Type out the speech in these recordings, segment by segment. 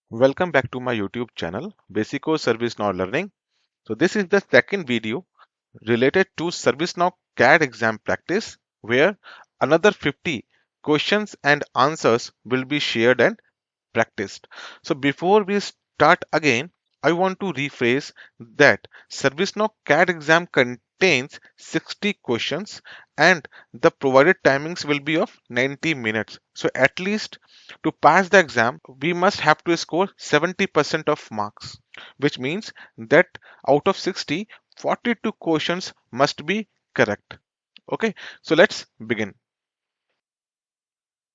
Welcome back to my YouTube channel, Basico ServiceNow Learning. So this is the second video related to ServiceNow CAD exam practice where another 50 questions and answers will be shared and practiced. So before we start again, I want to rephrase that ServiceNow CAD exam contains 60 questions and the provided timings will be of 90 minutes. So at least to pass the exam, we must have to score 70% of marks, which means that out of 60, 42 questions must be correct. Okay, so let's begin.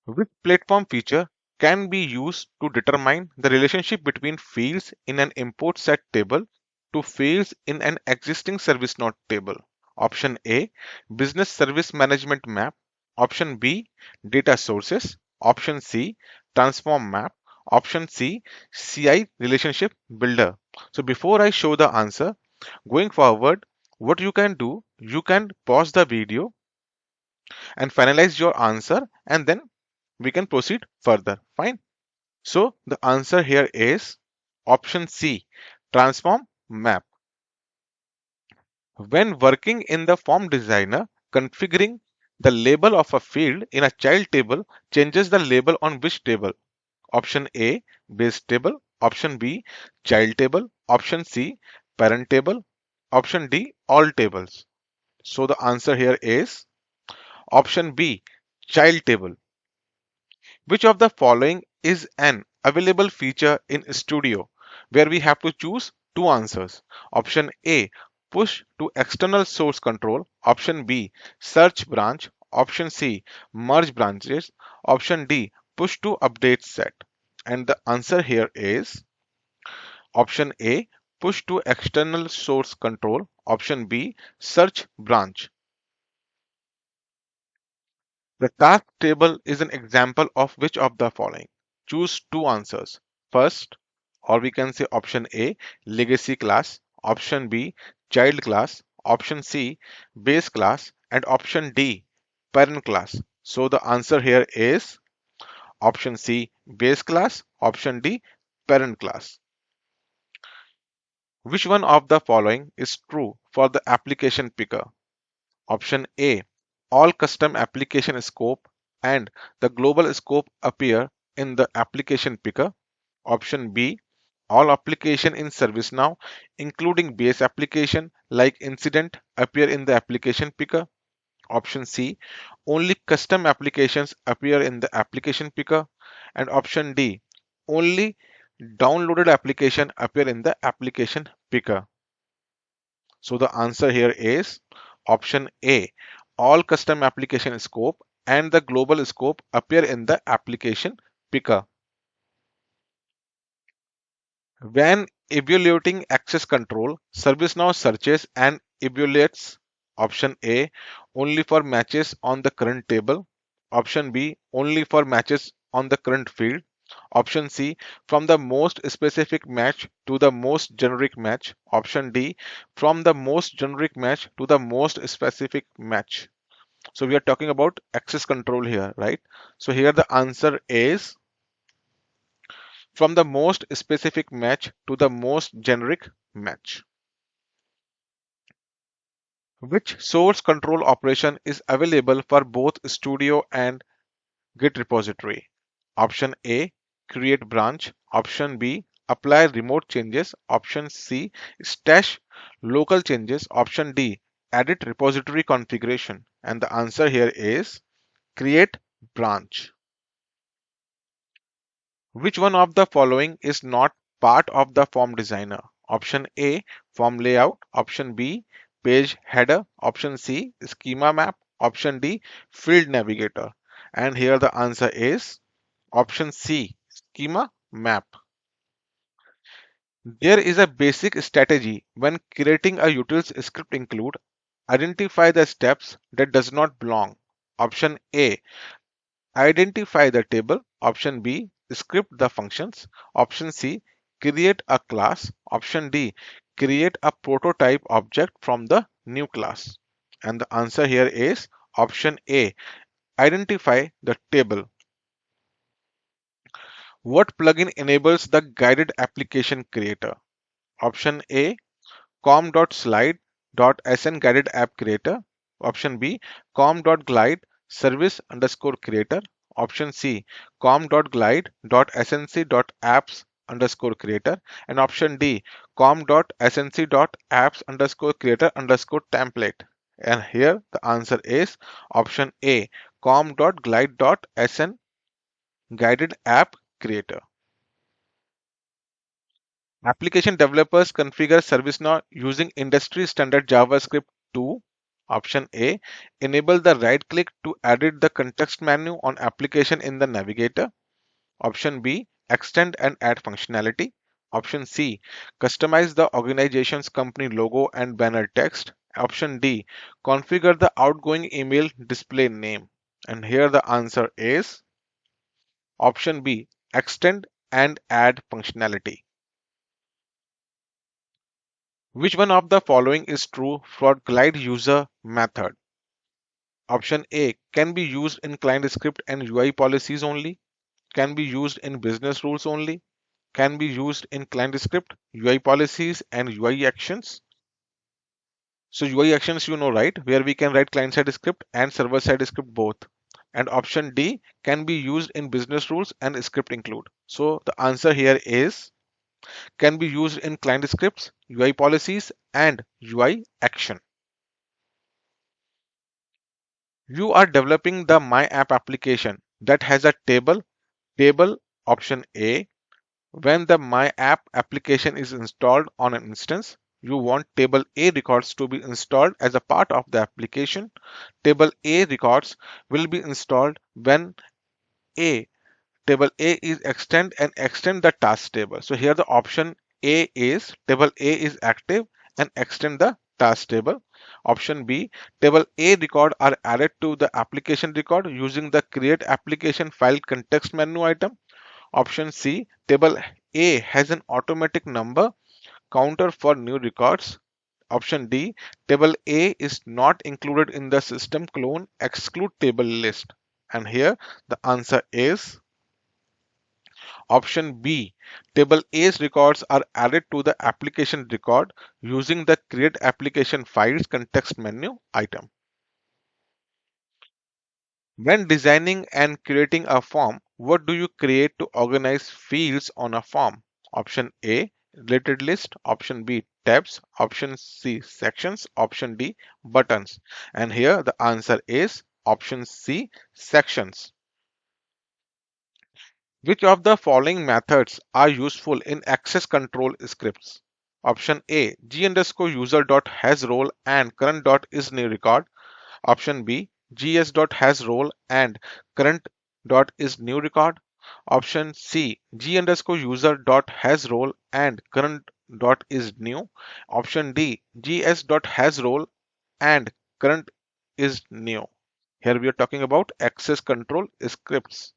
Which platform feature can be used to determine the relationship between fields in an import set table to fields in an existing service node table? Option A, Business Service Management Map. Option B, Data Sources. Option C, Transform Map. Option C, CI Relationship Builder. So before I show the answer, going forward, what you can do, you can pause the video and finalize your answer, and then we can proceed further. Fine. So the answer here is option C, transform map. When working in the form designer, configuring the label of a field in a child table changes the label on which table? Option A, base table. Option B, child table. Option C, parent table. Option D, all tables. So the answer here is option B, child table. Which of the following is an available feature in Studio where we have to choose two answers? Option A, push to external source control. Option B, search branch. Option C, merge branches. Option D, push to update set. And the answer here is option A, push to external source control. Option B, search branch. The task table is an example of which of the following? Choose two answers. First, or we can say option A, legacy class, option B, child class, option C, base class, and option D, parent class. So the answer here is option C, base class, option D, parent class. Which one of the following is true for the application picker? Option A, all custom application scope and the global scope appear in the application picker. Option B, all application in ServiceNow, including base application like incident, appear in the application picker. Option C, only custom applications appear in the application picker. And option D, only downloaded application appear in the application picker. So the answer here is option A. All custom application scope and the global scope appear in the application picker. When evaluating access control, ServiceNow searches and evaluates option A only for matches on the current table, option B only for matches on the current field, option C from the most specific match to the most generic match, option D from the most generic match to the most specific match. So we are talking about access control here, right? So here the answer is from the most specific match to the most generic match. Which source control operation is available for both Studio and Git repository? Option A, create branch. Option B, apply remote changes. Option C, stash local changes. Option D, edit repository configuration. And the answer here is create branch. Which one of the following is not part of the form designer? Option A, form layout. Option B, page header. Option C, schema map. Option D, field navigator. And here the answer is option C, schema map. There is a basic strategy when creating a utils script include identify the steps that does not belong. Option A, identify the table. Option B, script the functions. Option C, create a class. Option D, create a prototype object from the new class. And the answer here is option A, identify the table. What plugin enables the guided application creator? Option A, com.slide.sn guided app creator. Option B, com.glide service underscore creator. Option C, com.glide.snc.apps underscore creator. And option D, com.snc.apps underscore creator underscore template. And here the answer is option A, com.glide.sn guided app creator. Application developers configure ServiceNow using industry standard JavaScript to option A, enable the right click to edit the context menu on application in the navigator. Option B, extend and add functionality. Option C, customize the organization's company logo and banner text. Option D, configure the outgoing email display name. And here the answer is option B, extend and add functionality. Which one of the following is true for glide user method? Option A, can be used in client script and UI policies only, can be used in business rules only, can be used in client script, UI policies and UI actions. So UI actions you know, right, where we can write client side script and server side script both. And option D, can be used in business rules and script include. So the answer here is can be used in client scripts, UI policies and UI action. You are developing the My App application that has a table option A. When the My App application is installed on an instance, you want table A records to be installed as a part of the application. Table A records will be installed when A table A is extend the task table. So here the option A is table A is active and extend the task table. Option B, table A record are added to the application record using the create application file context menu item. Option C, table A has an automatic number counter for new records. Option D, table A is not included in the system clone exclude table list. And here the answer is option B, table A's records are added to the application record using the create application files context menu item. When designing and creating a form, what do you create to organize fields on a form? Option A, related list. Option B, tabs. Option C, sections. Option D, buttons. And here the answer is option C, sections. Which of the following methods are useful in access control scripts? Option A, g underscore user dot has role and current dot is new record. Option B, gs dot has role and current dot is new record. Option C, g underscore user dot has role and current dot is new. Option D, gs dot has role and current is new. Here we are talking about access control scripts.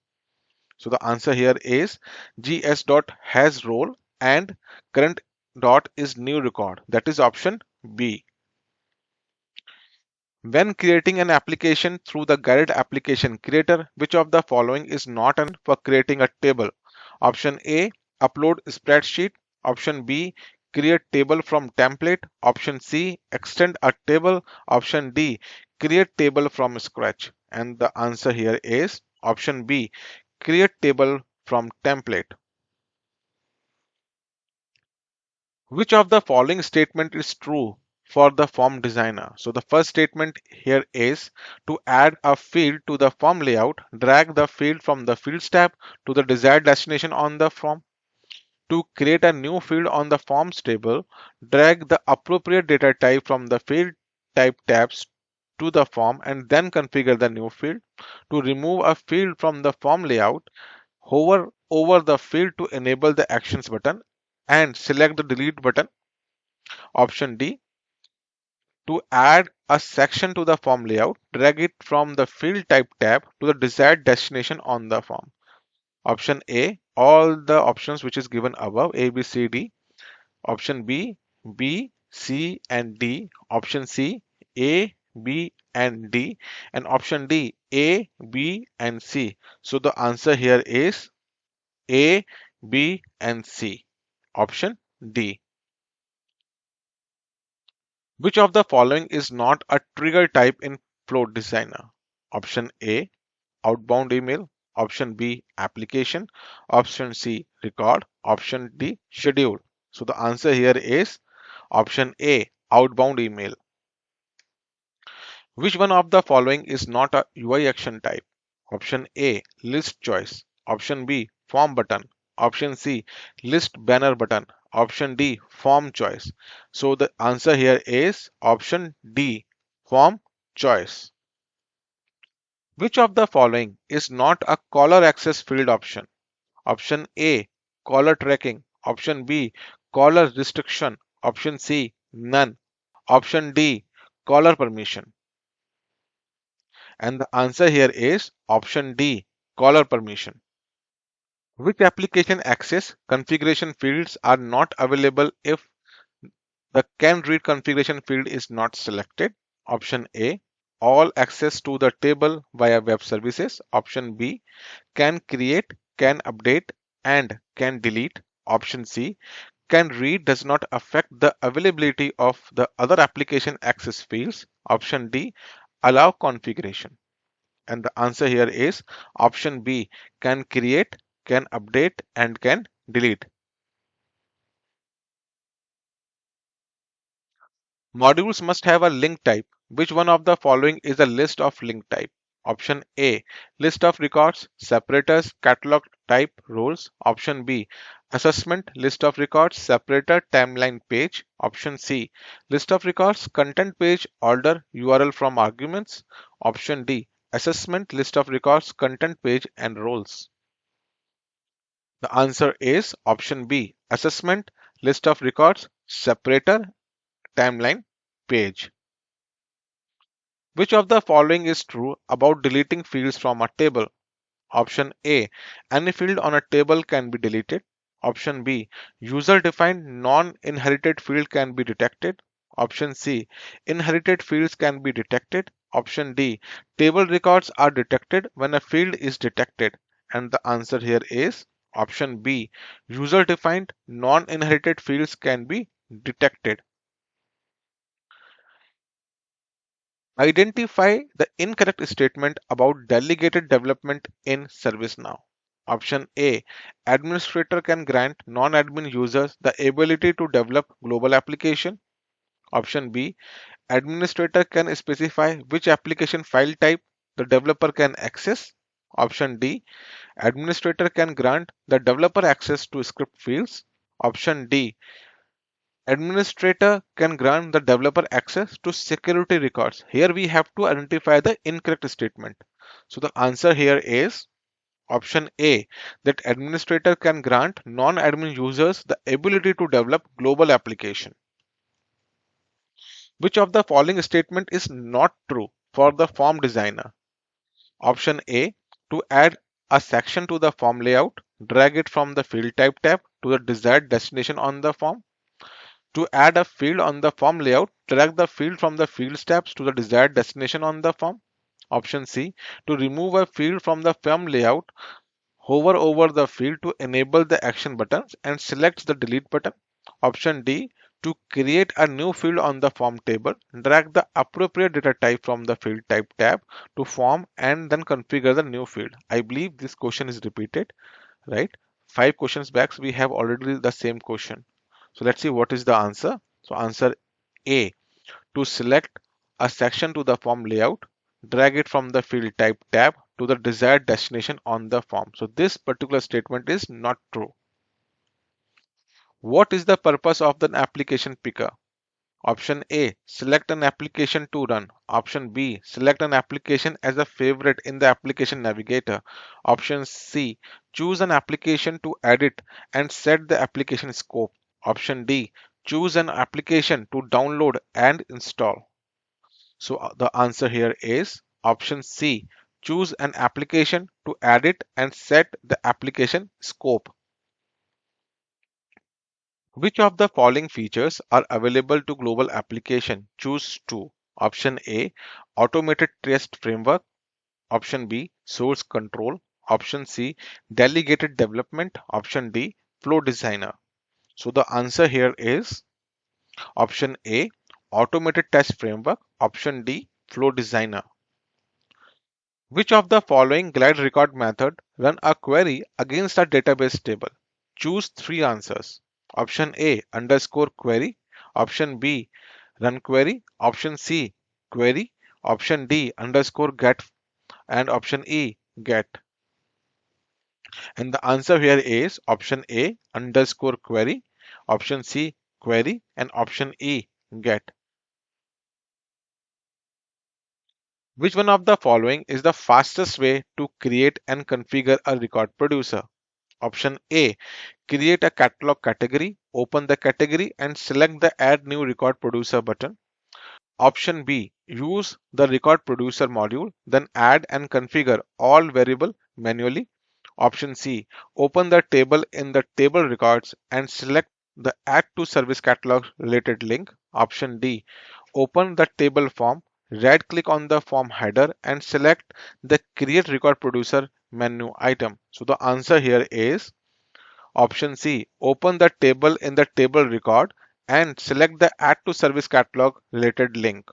So the answer here is gs dot has role and current dot is new record. That is option B. When creating an application through the guided application creator, which of the following is not an for creating a table? Option A, upload spreadsheet. Option B, create table from template. Option C, extend a table. Option D, create table from scratch. And the answer here is option B, create table from template. Which of the following statement is true for the form designer? So the first statement here is to add a field to the form layout, drag the field from the fields tab to the desired destination on the form. To create a new field on the forms table, drag the appropriate data type from the field type tabs to the form and then configure the new field. To remove a field from the form layout, hover over the field to enable the actions button and select the delete button. Option D, to add a section to the form layout, drag it from the field type tab to the desired destination on the form. Option A, all the options which is given above, A, B, C, D. Option B, B, C, and D. Option C, A, B, and D. And option D, A, B, and C. So the answer here is A, B, and C. Option D. Which of the following is not a trigger type in Flow Designer? Option A, outbound email. Option B, application. Option C, record. Option D, schedule. So the answer here is option A, outbound email. Which one of the following is not a UI action type? Option A, list choice. Option B, form button. Option C, list banner button. Option D, form choice. So the answer here is option D, form choice. Which of the following is not a caller access field option? Option A, caller tracking. Option B, caller restriction. Option C, none. Option D, caller permission. And the answer here is option D, caller permission. Which application access configuration fields are not available if the can read configuration field is not selected? Option A, all access to the table via web services. Option B, can create, can update, and can delete. Option C, can read does not affect the availability of the other application access fields. Option D, allow configuration. And the answer here is option B, can create, can update, and can delete. Modules must have a link type. Which one of the following is a list of link type? Option A, list of records, separators, catalog type, roles. Option B, assessment, list of records, separator, timeline page. Option C, list of records, content page, order, URL from arguments. Option D, assessment, list of records, content page, and roles. The answer is option B, assessment, list of records, separator, timeline page. Which of the following is true about deleting fields from a table? Option A, any field on a table can be deleted. Option B, user defined non-inherited field can be detected. Option C, inherited fields can be detected. Option D, table records are detected when a field is detected. And the answer here is option B, user defined non-inherited fields can be detected. Identify the incorrect statement about delegated development in ServiceNow. Option A, administrator can grant non-admin users the ability to develop global application. Option B, administrator can specify which application file type the developer can access. Option D, administrator can grant the developer access to script fields. Option D, administrator can grant the developer access to security records. Here we have to identify the incorrect statement. So the answer here is option A, that administrator can grant non-admin users the ability to develop global application. Which of the following statement is not true for the form designer? Option A, to add a section to the form layout, drag it from the field type tab to the desired destination on the form. To add a field on the form layout, drag the field from the fields tabs to the desired destination on the form. Option C, to remove a field from the form layout, hover over the field to enable the action buttons and select the delete button. Option D, to create a new field on the form table, drag the appropriate data type from the field type tab to form and then configure the new field. I believe this question is repeated, right? 5 questions back, we have already the same question. So let's see what is the answer. So answer A, to select a section to the form layout, drag it from the field type tab to the desired destination on the form. So this particular statement is not true. What is the purpose of the application picker? Option A, select an application to run. Option B, select an application as a favorite in the application navigator. Option C, choose an application to edit and set the application scope. Option D, choose an application to download and install. So the answer here is option C, choose an application to edit and set the application scope. Which of the following features are available to global application? Choose two. Option A, automated test framework. Option B, source control. Option C, Delegated Development. Option D, Flow Designer. So the answer here is option A, Automated Test Framework. Option D, Flow Designer. Which of the following glide record method run a query against a database table? Choose three answers. Option A, underscore query. Option B, run query. Option C, query. Option D, underscore get. And option E, get. And the answer here is option A, underscore query. Option C, query. And option E, get. Which one of the following is the fastest way to create and configure a record producer? Option A, create a catalog category, open the category and select the Add New Record Producer button. Option B, use the Record Producer module, then add and configure all variable manually. Option C, open the table in the table records and select the Add to Service Catalog related link. Option D, open the table form, right click on the form header and select the Create Record Producer menu item. So the answer here is option C, open the table in the table record and select the Add to Service Catalog related link.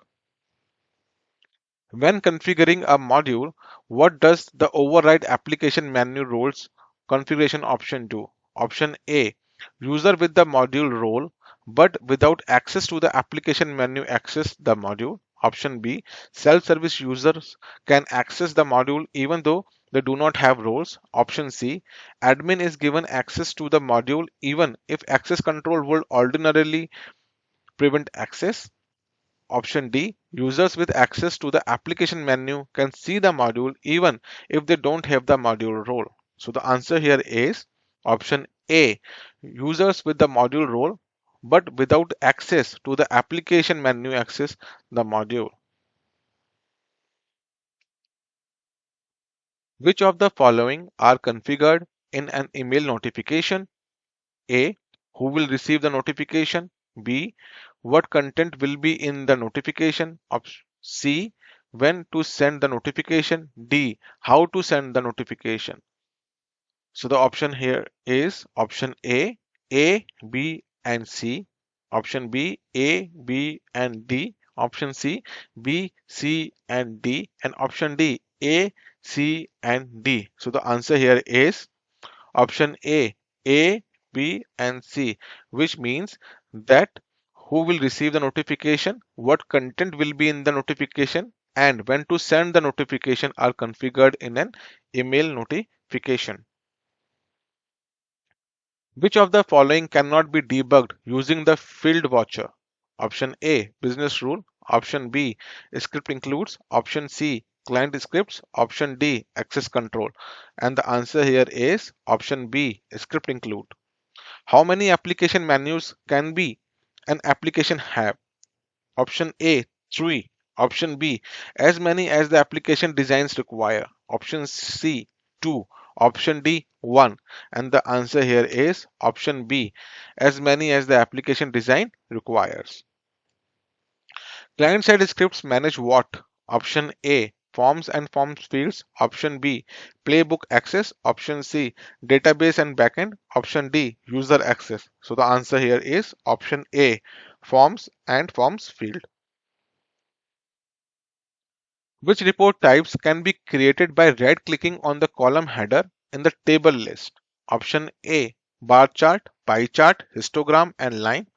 When configuring a module, what does the Override Application Menu Roles configuration option do? Option A, user with the module role but without access to the application menu access the module. Option B, self-service users can access the module even though they do not have roles. Option C, admin is given access to the module even if access control would ordinarily prevent access. Option D, users with access to the application menu can see the module even if they don't have the module role. So the answer here is option A, users with the module role but without access to the application menu access the module. Which of the following are configured in an email notification? A, who will receive the notification? B, what content will be in the notification? C, when to send the notification? D, how to send the notification? So the option here is option A, B, and C. Option B, A, B, and D. Option C, B, C, and D. And option D, A, C, and D. So the answer here is option A, B, and C, which means that who will receive the notification, what content will be in the notification, and when to send the notification are configured in an email notification. Which of the following cannot be debugged using the field watcher? Option A, business rule. Option B, script includes. Option C, client scripts. Option D, access control. And the answer here is option B, script include. How many application menus can be an application have? Option A, 3. Option B, as many as the application designs require. Option C, 2. Option D, 1. And the answer here is option B, as many as the application design requires. Client-side scripts manage what? Option A, forms and forms fields. Option B, playbook access. Option C, database and backend. Option D, user access. So the answer here is option A, forms and forms field. Which report types can be created by right-clicking on the column header in the table list? Option A, bar chart, pie chart, histogram, and line.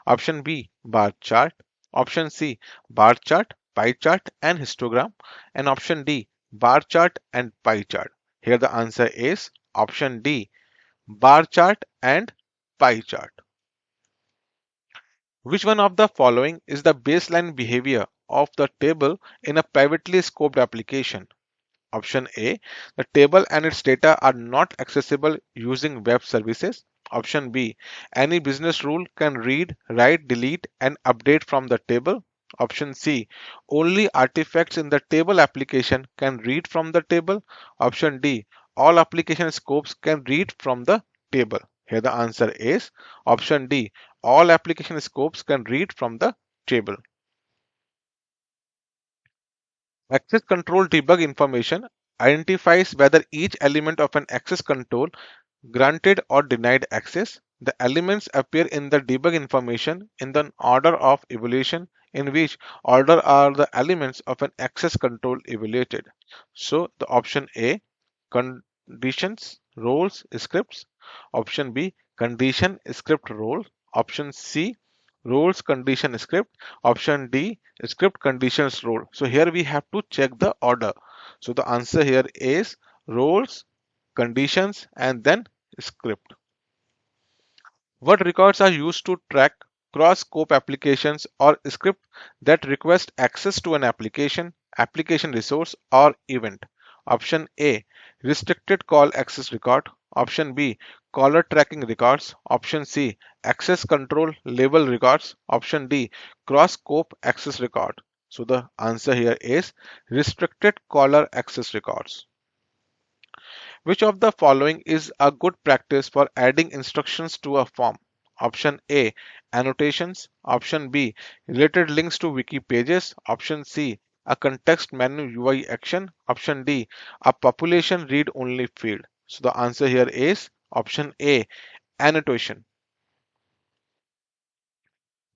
Option B, bar chart. Option C, bar chart, pie chart, and histogram. And option D, bar chart and pie chart. Here the answer is option D, bar chart and pie chart. Which one of the following is the baseline behavior of the table in a privately scoped application? Option A, the table and its data are not accessible using web services. Option B, any business rule can read, write, delete, and update from the table. Option C, only artifacts in the table application can read from the table. Option D, all application scopes can read from the table. Here the answer is option D, all application scopes can read from the table. Access control debug information identifies whether each element of an access control granted or denied access. The elements appear in the debug information in the order of evaluation, in which order are the elements of an access control evaluated. So the option A, conditions, roles, scripts. Option B, condition, script, role. Option C, roles, condition, script. Option D, script, conditions, role. So here we have to check the order. So the answer here is roles, conditions, and then script. What records are used to track cross-scope applications or script that request access to an application, application resource, or event? Option A, restricted call access record. Option B, caller tracking records. Option C, access control label records. Option D, cross-scope access record. So the answer here is restricted caller access records. Which of the following is a good practice for adding instructions to a form? Option A, annotations. Option B, related links to wiki pages. Option C, a context menu UI action. Option D, a population read only field. So the answer here is option A, annotation.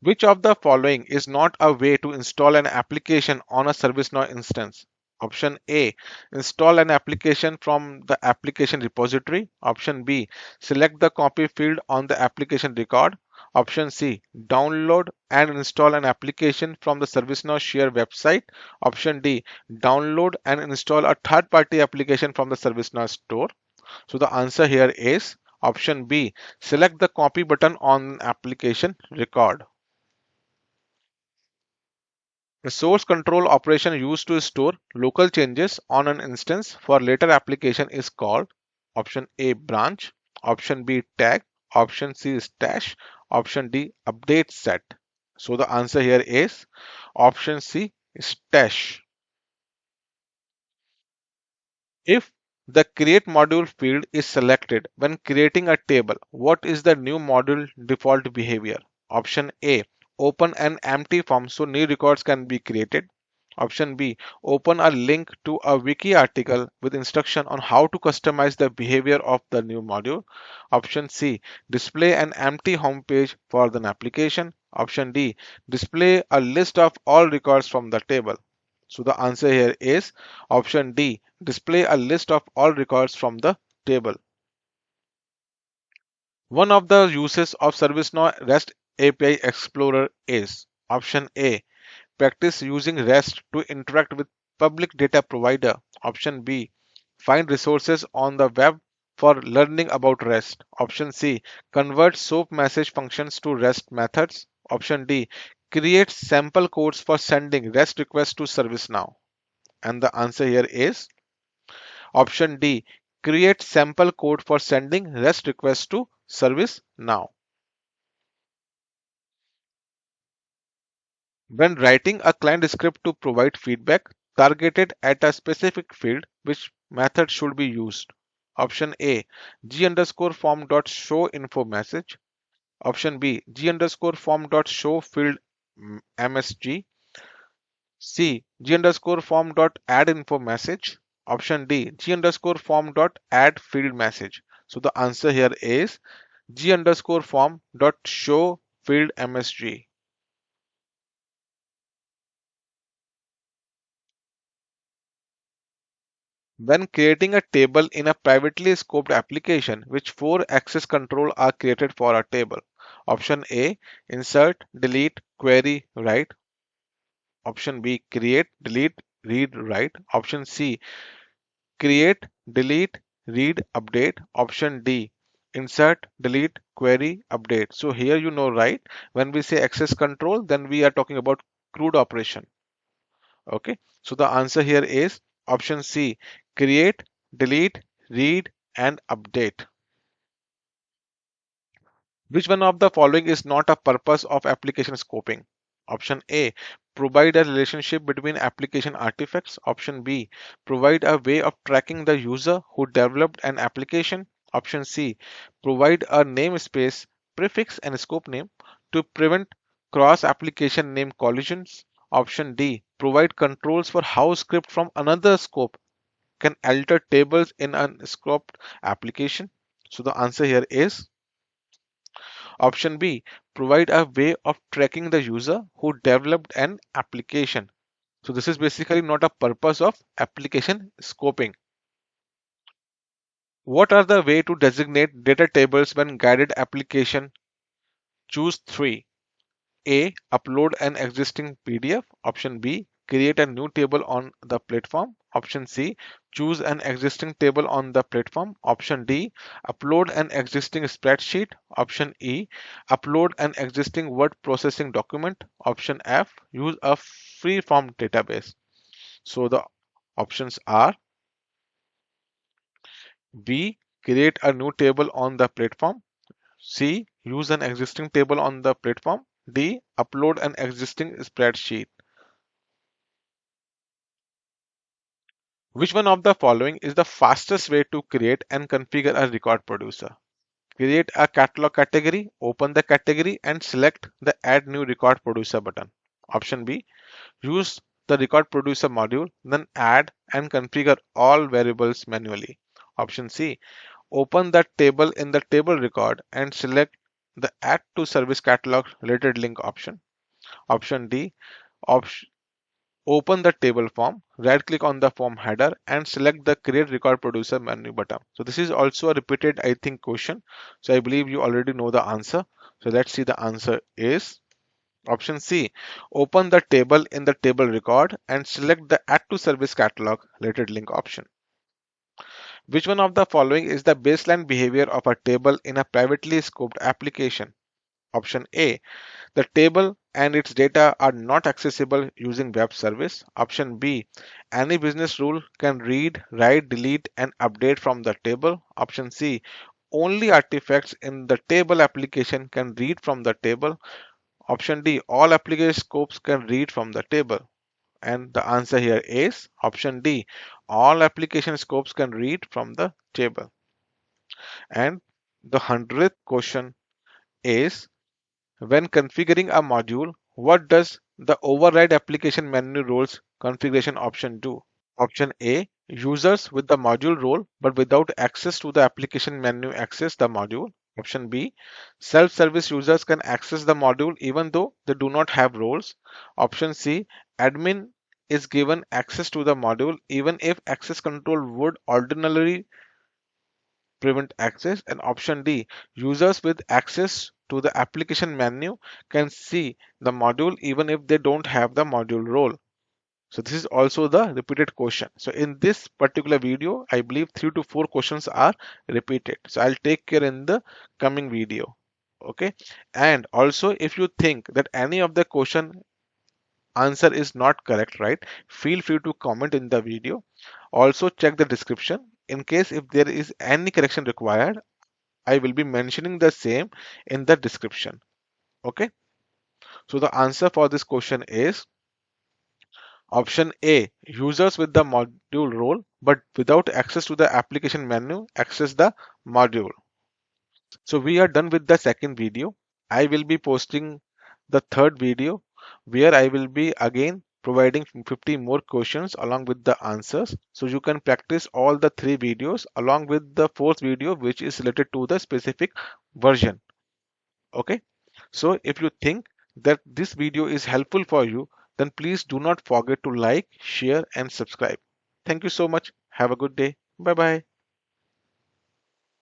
Which of the following is not a way to install an application on a ServiceNow instance? Option A, install an application from the application repository. Option B, select the copy field on the application record. Option C, download and install an application from the ServiceNow share website. Option D, download and install a third-party application from the ServiceNow store. So the answer here is option B, select the copy button on application record. The source control operation used to store local changes on an instance for later application is called option A, branch. Option B, tag. Option C, stash. Option D, update set. So the answer here is option C, stash. If the create module field is selected when creating a table, what is the new module default behavior? Option A, open an empty form so new records can be created. Option B, open a link to a wiki article with instruction on how to customize the behavior of the new module. Option C, display an empty home page for the application. Option D, display a list of all records from the table. So the answer here is option D, display a list of all records from the table. One of the uses of ServiceNow REST API Explorer is option A, practice using REST to interact with public data provider. Option B, find resources on the web for learning about REST. Option C, convert SOAP message functions to REST methods. Option D, create sample codes for sending REST requests to ServiceNow. And the answer here is option D, create sample code for sending REST requests to ServiceNow. When writing a client script to provide feedback targeted at a specific field, which method should be used? Option A, g underscore form dot show info message. Option B, g underscore form dot show field msg. C, g underscore form dot add info message. Option D, g underscore form dot add field message. So the answer here is g underscore form dot show field msg. When creating a table in a privately scoped application, which four access control are created for a table? Option A, insert, delete, query, write. Option B, create, delete, read, write. Option C, create, delete, read, update. Option D, insert, delete, query, update. So here you know, right? When we say access control, then we are talking about CRUD operation. Okay. So the answer here is option C, create, delete, read, and update. Which one of the following is not a purpose of application scoping? Option A, provide a relationship between application artifacts. Option B, provide a way of tracking the user who developed an application. Option C, provide a namespace, prefix, and scope name to prevent cross application name collisions. Option D, provide controls for how script from another scope can alter tables in a scoped application? So the answer here is option B, provide a way of tracking the user who developed an application. So this is basically not a purpose of application scoping. What are the way to designate data tables when guided application? Choose three. A. Upload an existing PDF. Option B. Create a new table on the platform. Option C. Choose an existing table on the platform. Option D. Upload an existing spreadsheet. Option E. Upload an existing word processing document. Option F. Use a free-form database. So the options are B. Create a new table on the platform. C. Use an existing table on the platform. D. Upload an existing spreadsheet. Which one of the following is the fastest way to create and configure a record producer? Create a catalog category, open the category and select the Add New Record Producer button. Option B. Use the record producer module, then add and configure all variables manually. Option C. Open the table in the table record and select the Add to Service Catalog related link option. Option D. Option Open the table form, right click on the form header and select the create record producer menu button. So this is also a repeated, I think, question. So I believe you already know the answer. So let's see, the answer is option C. Open the table in the table record and select the add to service catalog related link option. Which one of the following is the baseline behavior of a table in a privately scoped application? Option A. The table and its data are not accessible using web service. Option B. Any business rule can read, write, delete, and update from the table. Option C. Only artifacts in the table application can read from the table. Option D. All application scopes can read from the table. And the answer here is option D. All application scopes can read from the table. And the 100th question is, when configuring a module, what does the override application menu roles configuration option do? Option A. Users with the module role but without access to the application menu access the module. Option B. Self-service users can access the module even though they do not have roles. Option C. Admin is given access to the module even if access control would ordinarily prevent access. And option D, users with access to the application menu can see the module even if they don't have the module role. So this is also the repeated question. So in this particular video, I believe 3 to 4 questions are repeated. So I'll take care in the coming video. Okay. And also, if you think that any of the question answer is not correct, right, feel free to comment in the video. Also check the description. In case if there is any correction required, I will be mentioning the same in the description. Okay. So the answer for this question is option A. Users with the module role but without access to the application menu access the module. So we are done with the second video. I will be posting the third video where I will be again providing 50 more questions along with the answers. So you can practice all the 3 videos along with the fourth video which is related to the specific version. Okay. So if you think that this video is helpful for you, then please do not forget to like, share and subscribe. Thank you so much. Have a good day. Bye bye.